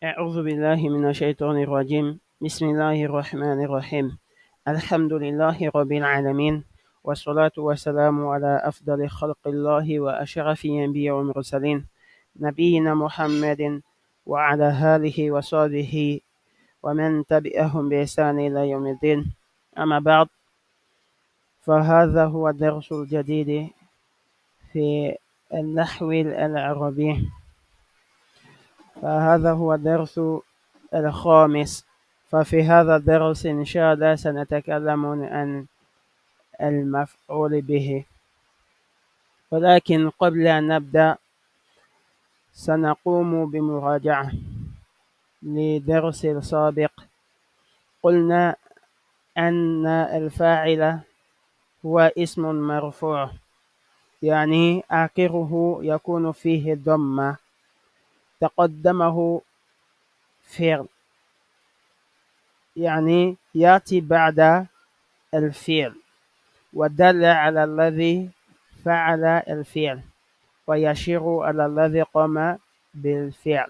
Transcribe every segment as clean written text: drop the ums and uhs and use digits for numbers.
أعوذ بالله من الشيطان الرجيم. بسم الله الرحمن الرحيم. الحمد لله رب العالمين، والصلاة والسلام على أفضل خلق الله وأشرف الأنبياء والمرسلين، نبينا محمد وعلى آله وصحبه ومن تبعهم بإحسان إلى يوم الدين. أما بعد، فهذا هو الدرس الجديد في النحو العربي. فهذا هو الدرس الخامس. ففي هذا الدرس إن شاء الله سنتكلم عن المفعول به، ولكن قبل أن نبدأ سنقوم بمراجعة لدرس السابق. قلنا أن الفاعل هو اسم مرفوع، يعني آخره يكون فيه ضمة، تقدمه فعل، يعني يأتي بعد الفعل ودل على الذي فعل الفعل ويشير على الذي قام بالفعل.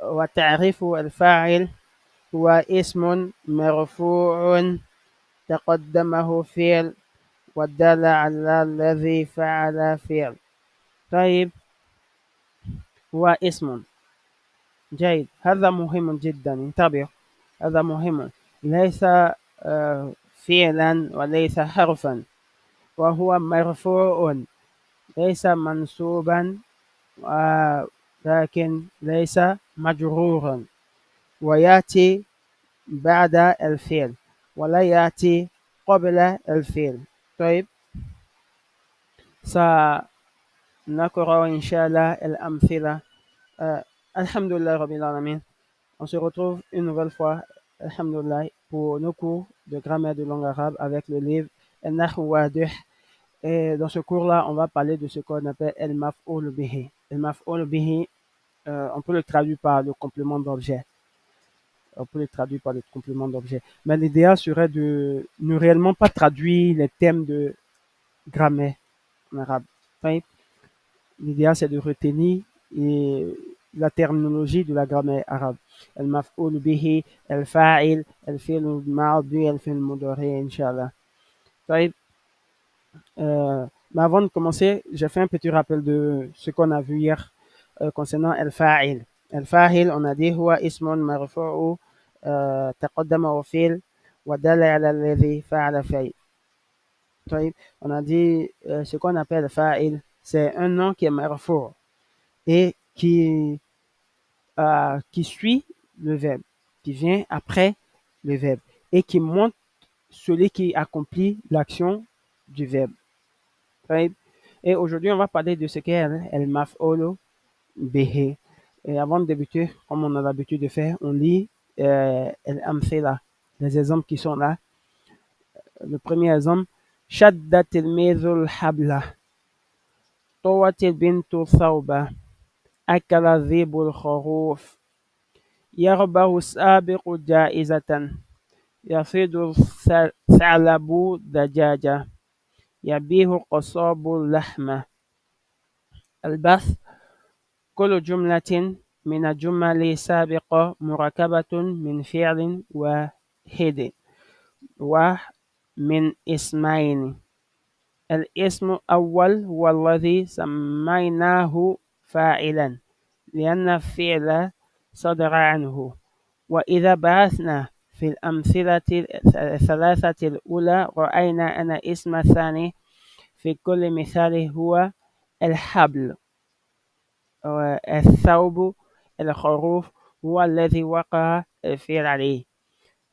وتعريف الفاعل هو اسم مرفوع تقدمه فعل ودل على الذي فعل فعل. طيب، هو اسم جيد، هذا مهم جدا، انتبه، هذا مهم، ليس فعلا وليس حرفا، وهو مرفوع، ليس منصوبا لكن ليس مجرورا، ويأتي بعد الفعل ولا يأتي قبل الفعل. طيب، سنقرأ إن شاء الله الأمثلة. Euh, Alhamdulillah Rabbil Alamin. On se retrouve une nouvelle fois, Alhamdulillah, pour nos cours de grammaire de langue arabe avec le livre Al-Nahw Wadih. Et dans ce cours-là, on va parler de ce qu'on appelle El Maf'ul Bihi. El Maf'ul Bihi, on peut le traduire par le complément d'objet. On peut le traduire par le complément d'objet. Mais l'idéal serait de ne réellement pas traduire les thèmes de grammaire en arabe. Enfin, l'idéal, c'est de retenir la terminologie de la grammaire arabe. المفعول به، الفاعل، الفعل الماضي، الفعل المضارع، Inch'Allah. طيب، mais avant de commencer, j'ai fait un petit rappel de ce qu'on a vu hier concernant الفاعل. الفاعل, on a dit هو اسم مرفوع تقدمه فعل ودل على الذي فعل فعل. طيب, on a dit ce qu'on appelle fa'il, c'est un nom qui est marfou et qui suit le verbe, qui vient après le verbe et qui montre celui qui accomplit l'action du verbe. طيب. Et aujourd'hui, on va parler de ce qu'est el maf'ul bihi. Et avant de débuter, comme on a l'habitude de faire, on lit l'amthila, les exemples qui sont là. Le premier exemple: شد تلميذ الحبل، طوت البنت الثوب، أكل الذئب الخروف، يربح السابق جائزة، يصيد الثعلب دجاجة، يبيع القصاب اللحم. البث: كل جملة من الجمل السابقة مركبة من فعل واحد ومن اسمين. الاسم الأول هو الذي سميناه فاعلا لأن الفعل صدر عنه. وإذا بحثنا في الأمثلة الثلاثة الأولى رأينا أن الاسم الثاني في كل مثال هو الحبل، الثوب، الخروف هو الذي وقع الفعل عليه.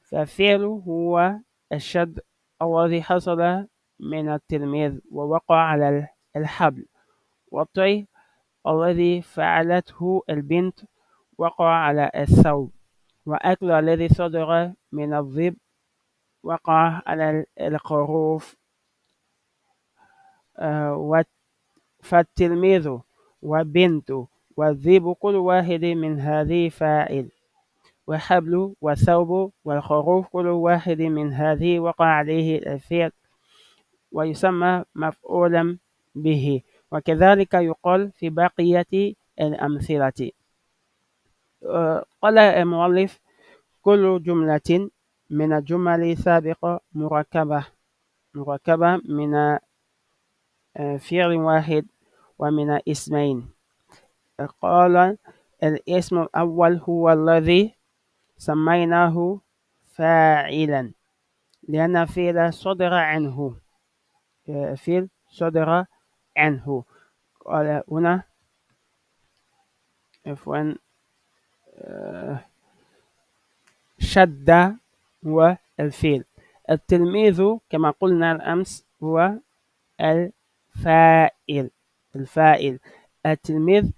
فالفعل هو الشد الذي حصل من التلميذ ووقع على الحبل، والطي الذي فعلته البنت وقع على الثوب، وأكل الذي صدر من الذئب وقع على الخروف. فالتلميذ وبنت والذئب كل واحد من هذه فاعل، وحبل والثوب والخروف كل واحد من هذه وقع عليه الفعل ويسمى مفعولا به. وكذلك يقال في بقية الأمثلة. قال المؤلف كل جملة من الجمل السابقة مركبة من فعل واحد ومن اسمين. قال الاسم الأول هو الذي سميناه فاعلا لأن فعل صدر عنه، فعل صدر عنه. قال هنا عفوا شد هو الفعل. التلميذ كما قلنا الأمس هو الفاعل. الفاعل. التلميذ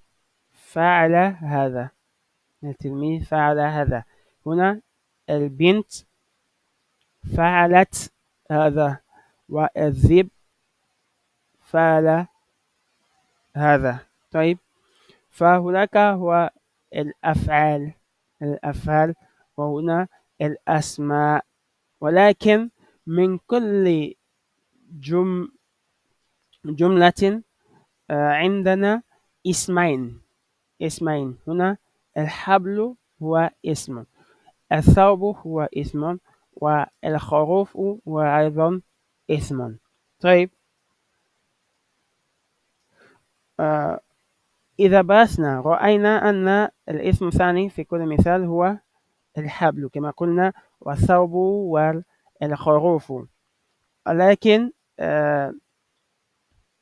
فعل هذا. التلميذ فعل هذا. هنا البنت فعلت هذا، والذئب فعل هذا. طيب، فهناك هو الأفعال وهنا الأسماء. ولكن من كل جملة عندنا اسمين. هنا الحبل هو اسم، الثوب هو اسم، والخروف هو أيضا اسم. طيب، إذا بحثنا رأينا أن الاسم الثاني في كل مثال هو الحبل كما قلنا، والثوب والخروف. ولكن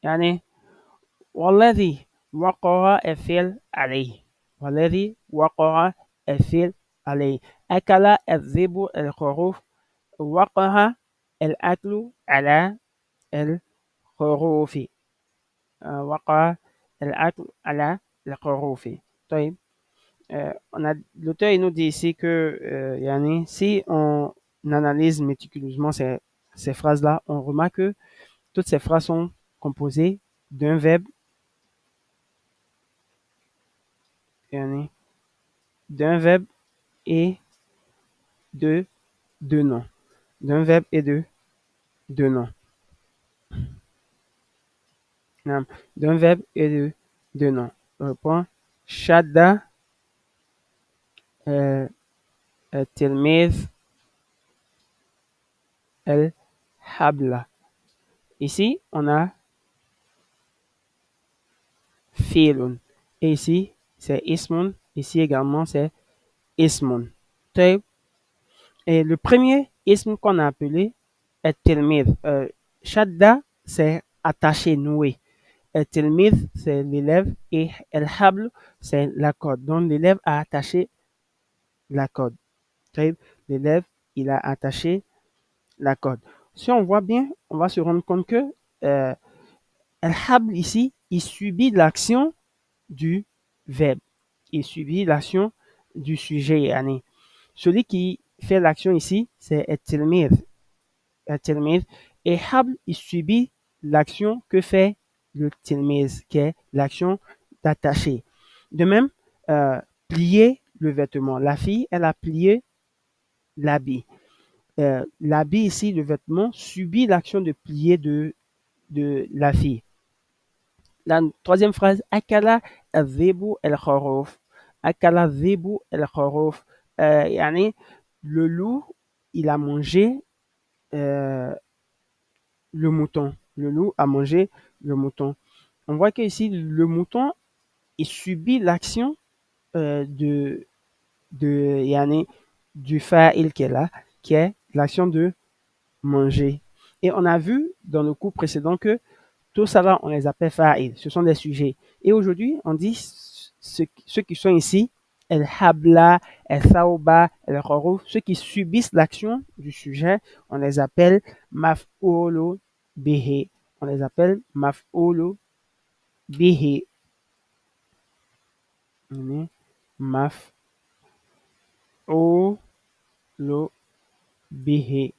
يعني والذي وقع الفعل عليه، والذي وقع الفعل عليه. أكل الذئب الخروف، وقع الأكل على الخروف. وقع الأكل على الخروف. طيب، l'auteur il nous dit ici que yani, si on analyse méticuleusement ces phrases-là, on remarque que toutes ces phrases sont composées d'un verbe, yani, d'un verbe et de deux noms. D'un verbe et de deux noms. D'un verbe et de deux noms. Point. Shadda, tilmiz, el habla. Ici, on a filun. Et ici, c'est ismun. Ici également, c'est ismun. Et le premier ism qu'on a appelé est tilmiz. Shadda, c'est attaché, noué. Tilmiz, c'est l'élève. Et el habl, c'est la corde. Donc, l'élève a attaché la corde. L'élève, il a attaché la corde. Si on voit bien, on va se rendre compte que el habl ici, il subit l'action du verbe. Il subit l'action du sujet. Yani. Celui qui fait l'action ici, c'est tilmiz. Et habl, il subit l'action que fait le tilmiz, qui est l'action d'attacher. De même, plier le vêtement. La fille, elle a plié l'habit. L'habit ici, le vêtement, subit l'action de plier de la fille. La troisième phrase, akala al-zibu al-kharuf. Akala al-zibu al-kharuf. Yani, le loup, il a mangé le mouton. Le loup a mangé le mouton. On voit qu'ici, le mouton, il subit l'action yani, du fa'il qui est là, qui est l'action de manger. Et on a vu dans le cours précédent que tout ça là, on les appelle fa'il. Ce sont des sujets. Et aujourd'hui, on dit ceux qui sont ici, el habla, el thawba, el khorouf, ceux qui subissent l'action du sujet, on les appelle maf'ulu bihi. On les appelle maf'ulu bihi. Maf'ulu bihi.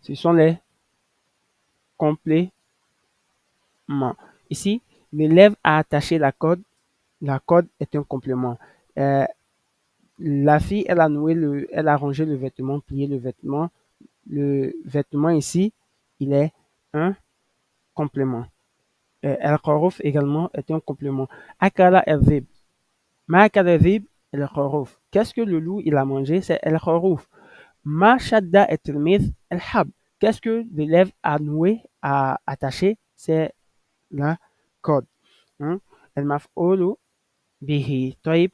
Ce sont les compléments. Ici, l'élève a attaché la corde. La corde est un complément. La fille, elle a noué elle a rangé le vêtement, plié le vêtement. Le vêtement ici, il est un complément. El-Khorouf également est un complément. Akala el-Zib. Ma akala el-Zib, el-Khorouf. qu'est-ce que le loup il a mangé? C'est al-kharouf. Ma shadda at-tilmidh al-hab. Qu'est-ce que l'élève a noué, a attaché? C'est la corde. Hein? المفعول به. طيب.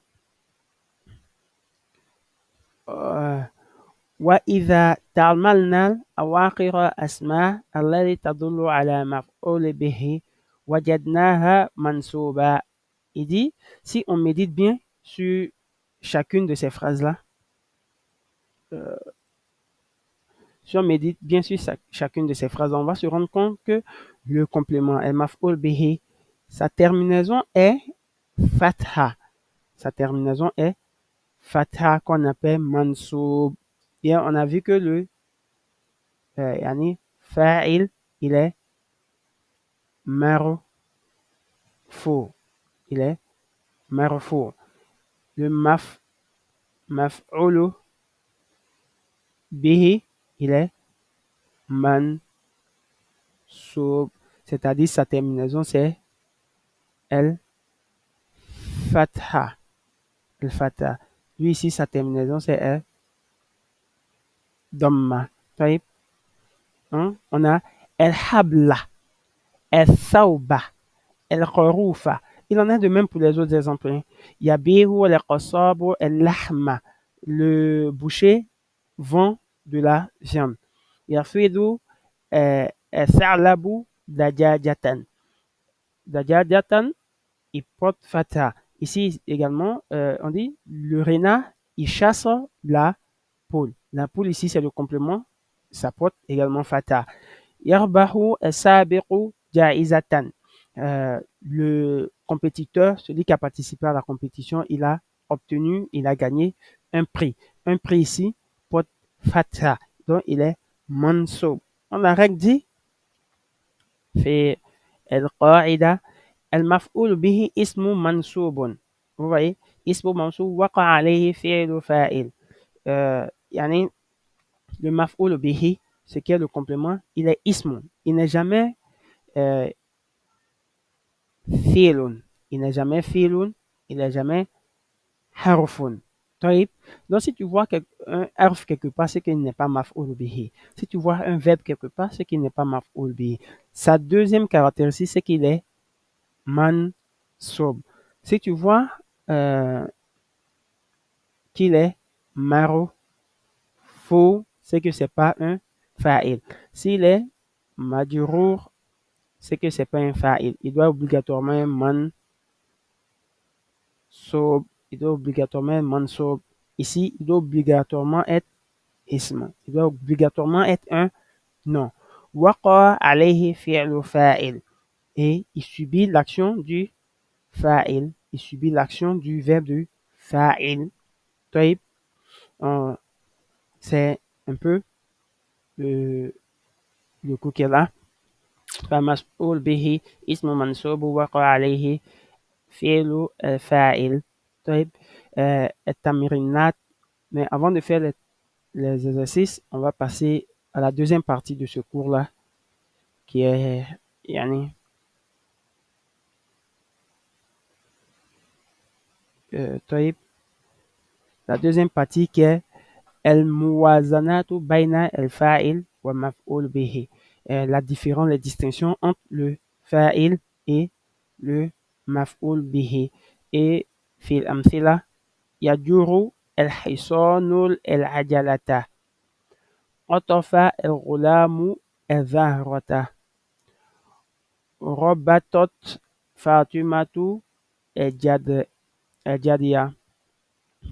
وإذا تعملنا أواخر أسماء التي تدل على مفعول به وجدناها منصوبة. Il dit, si on médite bien sur chacune de ces phrases-là, si on médite bien sur chacune de ces phrases, on va se rendre compte que le complément el maf'ul bihi, sa terminaison est fatha. Sa terminaison est fatha qu'on appelle mansoub. Et on a vu que le yani fa'il, il est marfou. Il est marfou. Le maf'ulu bihi, il est mansoub. C'est-à-dire sa terminaison c'est el fatha. El fatha. Lui ici sa terminaison c'est el damma. Hein? On a el habla, el thawba, el kharoufa. Il en est de même pour les autres exemples. Hein. Yabihu el qasabu el lahma. Le boucher vend de la viande. Yafidu el tha'labu dajajatan. Dajajatan, il porte fata. Ici également, on dit le renard, il chasse la poule. La poule ici, c'est le complément. Ça porte également fata. Yarbahu sabiqu jaizatan. Le compétiteur, celui qui a participé à la compétition, il a obtenu, il a gagné un prix. Un prix ici porte fata. Donc, il est mansoub. On a règle dit, fait القاعدة المفعول به اسم منصوب. Vous voyez, اسم منصوب وقع عليه فعل فاعل. يعني le maf'ul bihi, ce qui est le complément, il est ismun. Il n'est jamais fi'lun. Il n'est jamais fi'lun. Il n'est jamais harfun. طيب. Donc, si tu vois un harf quelque part, c'est qu'il n'est pas maf'ul bihi. Si tu vois un verbe quelque part, c'est qu'il n'est pas maf'ul bihi. Sa deuxième caractéristique, c'est qu'il est mansoub. Si tu vois qu'il est marfou, c'est que c'est pas un fa'il. S'il est majrour, c'est que c'est pas un fa'il. Il doit obligatoirement être mansoub. Il doit obligatoirement être mansoub. Ici, il doit obligatoirement être ism. Il doit obligatoirement être un nom. Waqa alayhi fi'lu fa'il. Et il subit l'action du fa'il. Il subit l'action du verbe du fa'il. طيب. C'est un peu le coup qu'il a. فمسؤول به اسم منصوب وقع عليه فعل فاعل. طيب. التمرينات. Mais avant de faire les exercices, on va passer à la deuxième partie de ce cours-là, qui est yani, طيب. La deuxième partie qui est الموازنات بين الفاعل ومفعول به. La différence, les distinctions entre le fa'il et le maf'ul bihi. Et في الأمثلة يجر الحصان العجلة. عطف الغلام الزهرة. ربطت فاطمة الجدية.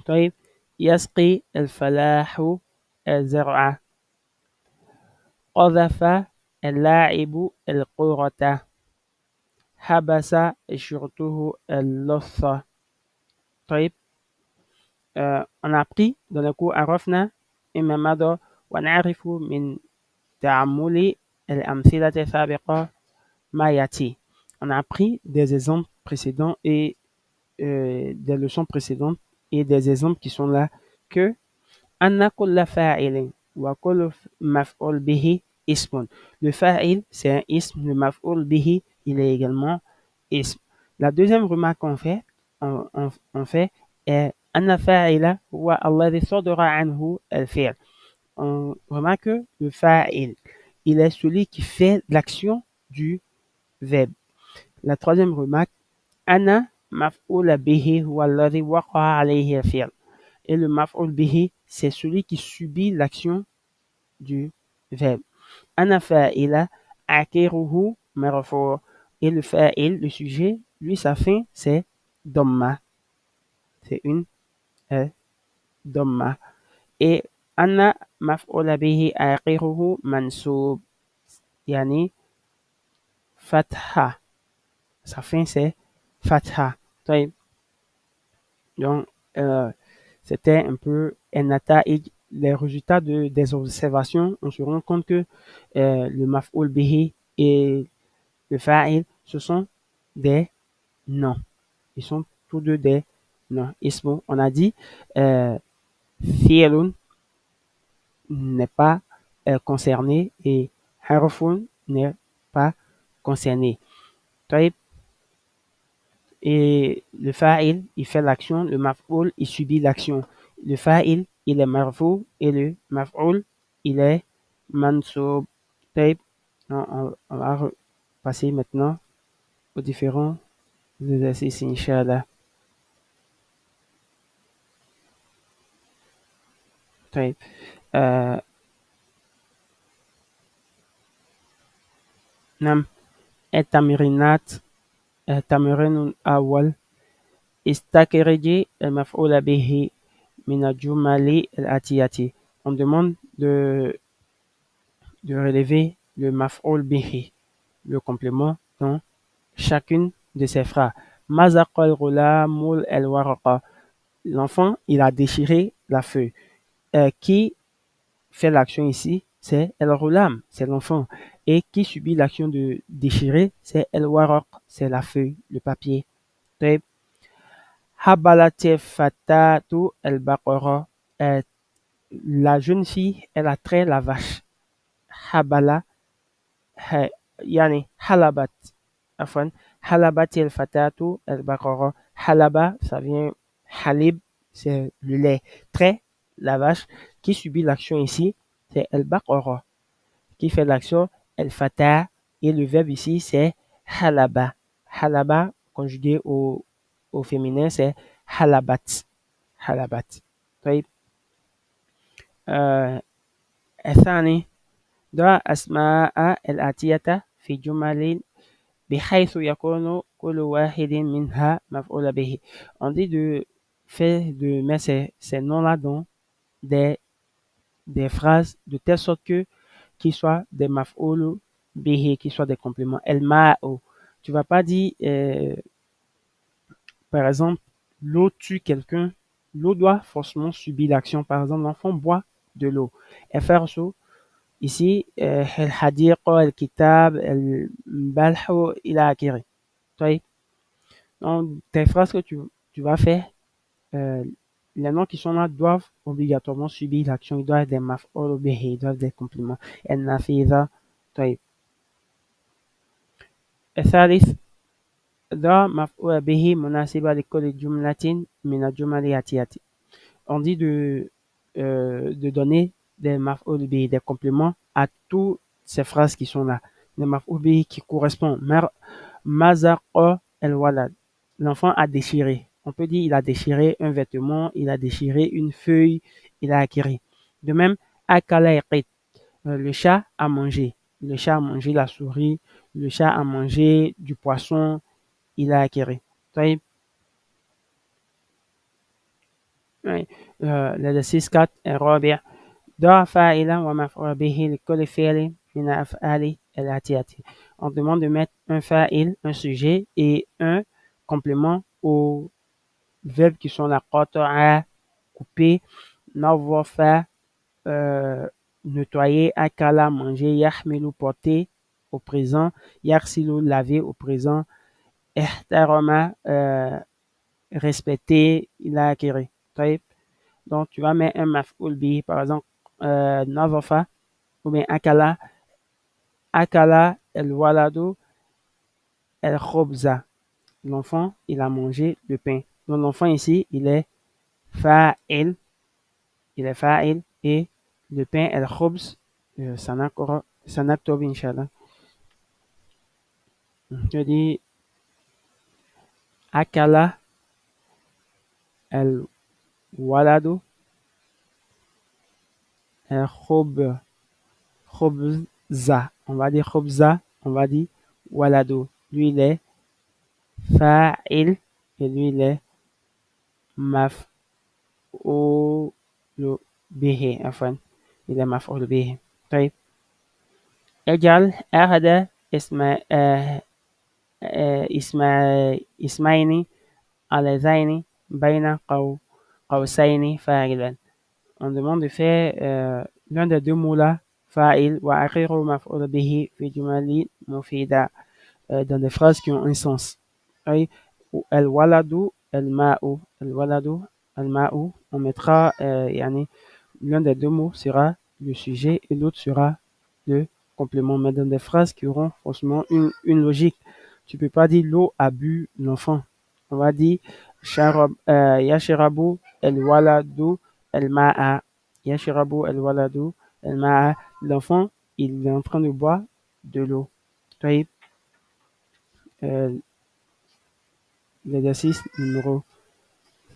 طيب. يسقي الفلاح الزرع. قذف اللاعب الكرة. حبس شرطه اللص. طيب. on a appris dans le cours عرفنا إما ماذا ونعرف من تعامل الأمثلة السابقة ما يأتي. On a appris des exemples précédents et des leçons précédentes et des exemples qui sont là que أن كل فاعل وكل مفعول به اسم. Le fa'il, c'est un ism. Le maf'ul bihi, il est également ism. La deuxième remarque qu'on fait, on fait est أن فاعل هو الذي صدر عنه الفعل. On remarque que le fa'il, il est celui qui fait l'action du verbe. La troisième remarque, أنا مفعول به هو الذي وقع عليه الفعل. Et le maf'ul bihi, c'est celui qui subit l'action du verbe. أنا فاعل آخره مرفوع. Et le fa'il, le sujet, lui, sa fin, c'est dhamma. C'est une dhamma. Et أنا مفعول به آخره منصوب. يعني fatha. Sa fin, c'est fatha. طيب. Donc, c'était un peu les résultats des observations. On se rend compte que le maf'ul bihi et le fa'il, ce sont des noms. Ils sont tous deux des noms. Ismo, on a dit, fi'lun n'est pas concerné et harfun n'est pas concerné. طيب. Et le fa'il, il fait l'action, le maf'ul, il subit l'action. Le fa'il, il est marfou et le maf'ul, il est mansoub. طيب. On va passer maintenant aux différents exercices, Inch'Allah. طيب. نعم. التمرينات. التمرين الأول استخرجي المفعول به من الجمل الآتية. On demande de relever le maf'ul bihi, le complément dans chacune de ces phrases. Mazaqal ghulamul el waraqa. L'enfant, il a déchiré la feuille. Qui fait l'action ici? C'est el ghulam, c'est l'enfant. Et qui subit l'action de déchirer? C'est el waraq, c'est la feuille, le papier. طيب. حبلت الفتاة البقرة. La jeune fille, elle a trait la vache. حبل يعني حلبت. عفوا. حلبت الفتاة البقرة. حلبة, ça vient halib, c'est le lait. Trait, la vache. Qui subit l'action ici? C'est el-baqara. Qui fait l'action? El-fata. Et le verbe ici, c'est halaba. Halaba, conjugué au féminin, c'est halabat. Halabat. طيب. الثاني ضع أسماء الآتية في جمل بحيث يكون كل واحد منها مفعول به. On dit de mettre ces noms-là dans des phrases de telle sorte que qu'ils soient des maf'oul bihi, qu'ils soient des compléments. El ma'u. Tu vas pas dire, par exemple, l'eau tue quelqu'un. L'eau doit forcément subir l'action. Par exemple, l'enfant boit de l'eau. Et faire ça, ici, el hadiqa, el kitab, el balhu, il a acquis. Donc, tes phrases que tu vas faire, euh, les noms qui sont là doivent obligatoirement subir l'action. Ils doivent être des maf'ul bihi, ils doivent être des compléments. El nafiza. طيب. الثالث ضع مفعول به مناسبة لكل جملة من الجمل الآتية. On dit de donner des maf'ul bihi, des compléments à toutes ces phrases qui sont là. Des maf'ul bihi qui correspondent. Mazaqa el walad. L'enfant a déchiré. On peut dire il a déchiré un vêtement, il a déchiré une feuille, il a acquis. De même, akala yaqit. Le chat a mangé. Le chat a mangé la souris. Le chat a mangé du poisson. Il a acquis. طيب. l'exercice 4 الرابع ضع فاعلا ومفعول به لكل فعل من الأفعال الآتية. On demande de mettre un fa'il, un sujet et un complément aux verbes qui sont la qata'a, couper, nawafa, nettoyer, akala, manger, yahmilu, porter au présent, yaghsilu, laver au présent, ihtarama, respecter, il a acquis. Donc, tu vas mettre un maf'ul bihi, par exemple, nawafa, ou bien akala, akala, el waladu, el khobza. L'enfant, il a mangé le pain. Donc, l'enfant ici, il est fa'il, il est fa'il, et le pain, al-khubz, sanaktob, inshallah. Je dis akala al-waladu al-khubza. On va dire khubza, on va dire waladu. Lui, il est fa'il, et lui, il est maf'ul bihi, afwan. Il est maf'ul bihi. طيب اجعل أحد اسمين اللذين بين قوسين فاعلا. On demande de faire l'un des deux mots là, fa'il, wa akhiru maf'ul bihi fi jumali mufida, dans des phrases qui ont un sens. Oui, al-waladu, al-ma'u, al-waladu, al-ma'u, on mettra, yani, l'un des deux mots sera le sujet et l'autre sera le complément, mais dans des phrases qui auront forcément une logique. Tu peux pas dire l'eau a bu l'enfant. On va dire yashrabu al-waladu al-ma'a. Yashrabu al-waladu al-ma'a. L'enfant, il est en train de boire de l'eau. طيب, l'exercice numéro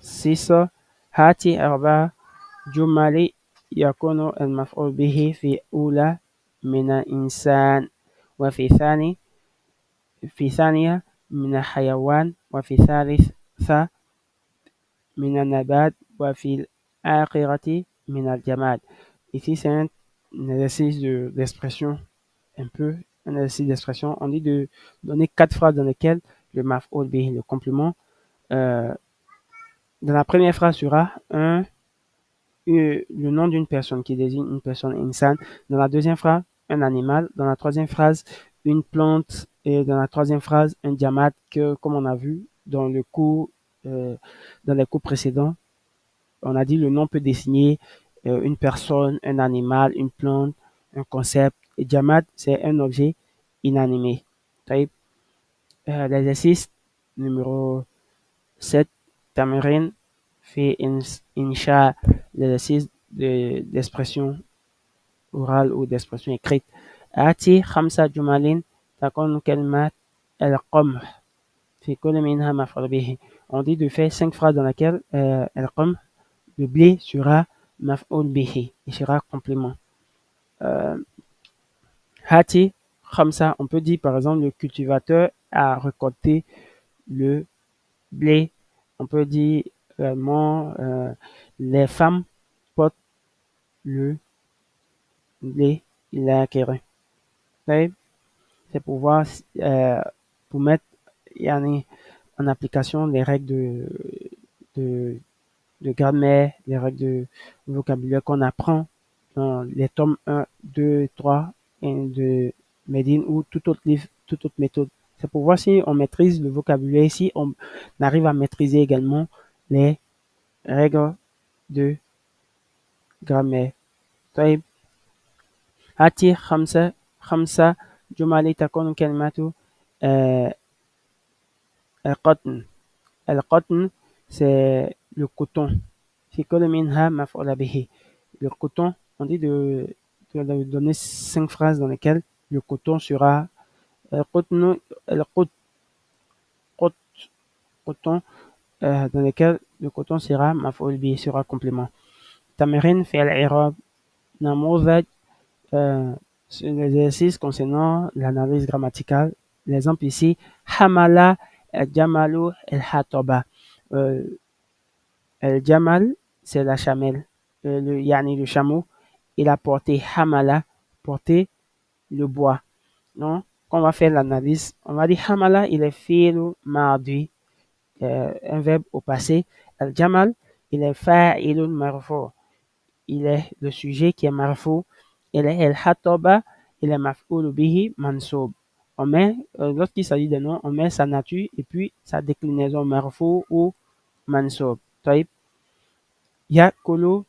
6. هاتي أربع جمل يكون المفعول به في أولى من الإنسان وفي ثانية من الحيوان وفي ثالثة من النبات وفي الآخرة من الجماد. Ici, c'est un exercice d'expression, un peu un exercice d'expression. On dit de donner 4 phrases dans lesquelles le maf'ul bihi, le complément, dans la première phrase sera le nom d'une personne qui désigne une personne insan. Dans la deuxième phrase, un animal. Dans la troisième phrase, une plante. Et dans la troisième phrase, un diamant que, comme on a vu dans le cours, dans les cours précédents, on a dit le nom peut désigner une personne, un animal, une plante, un concept. Et diamant, c'est un objet inanimé. L'exercice numéro 7, Tamarin fait insha, l'exercice d'expression orale ou d'expression écrite. آتي 5 جمل تكون كلمة القمح في كل منها مفعول به. On dit de faire 5 phrases dans lesquelles القمح, le blé, sera maf'ul bihi, il sera complément. Hati khamsa, on peut dire par exemple le cultivateur a récolté le blé. On peut dire également les femmes portent le blé, il a acquéré. C'est pour voir, pour mettre yani, en application les règles de, de grammaire, les règles de vocabulaire qu'on apprend dans les tomes 1, 2, 3 et de Medine ou tout autre livre, toute autre méthode. C'est pour voir si on maîtrise le vocabulaire, si on arrive à maîtriser également les règles de grammaire. طيب هاتي خمسة جمل تكون كلمة القطن. القطن, c'est le coton. في كل منها مفعول به. Le coton, on dit de donner 5 phrases dans lesquelles le coton sera القطن coton, dans lesquelles le coton sera مفعول به, sera complément. تمرين في الإعراب نموذج, c'est l'exercice concernant l'analyse grammaticale. L'exemple ici, Hamala al-Jamalu al-Hatoba. Al-Jamal, c'est la chamelle. Yani le chameau. Il a porté Hamala, porté le bois. Non? Quand on va faire l'analyse, on va dire Hamala, il est fi'l mardi, un verbe au passé. Al-Jamal, il est fa'ilun marfu. Il est le sujet qui est marfu. Il est al-Hatoba, il est maf'ul bihi mansoub. On met, lorsqu'il s'agit de noms, on met sa nature et puis sa déclinaison marfu ou mansoub. طيب, yakulu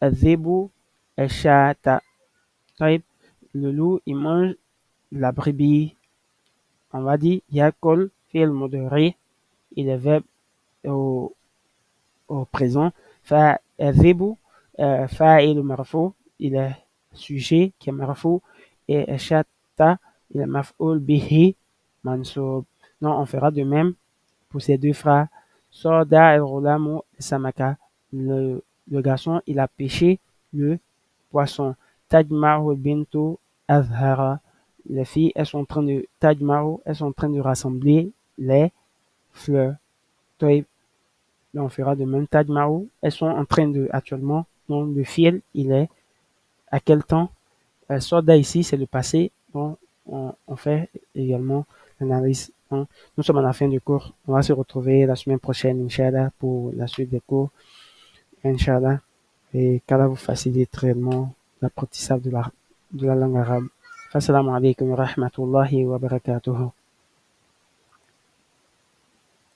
al-zibu al-shata. طيب, le loup, il mange la brebis. On va dire yakul fi'l mudari, il est verbe au présent. فالذئب فاعل مرفوع il est sujet qui est marfou et الشاة il est مفعول به منصوب. Non, on fera de même pour ces deux phrases. Soda el Rolamu Samaka. Le garçon, il a pêché le poisson. Tajmaru Bintu Azhara. Les filles, elles sont en train de Tajmaru, elles sont en train de rassembler les fleurs. Toi, on fera de même. Tajmaru, elles sont en train de, actuellement, donc le fiel, il est à quel temps? Soda ici, c'est le passé. Donc, on fait également l'analyse. Hein. Nous sommes à la fin du cours. On va se retrouver la semaine prochaine, Inch'Allah, pour la suite des cours. Inch'Allah. Et qu'Allah vous facilite réellement l'apprentissage de la langue arabe. Assalamu alaikum wa rahmatullahi wa barakatuhu.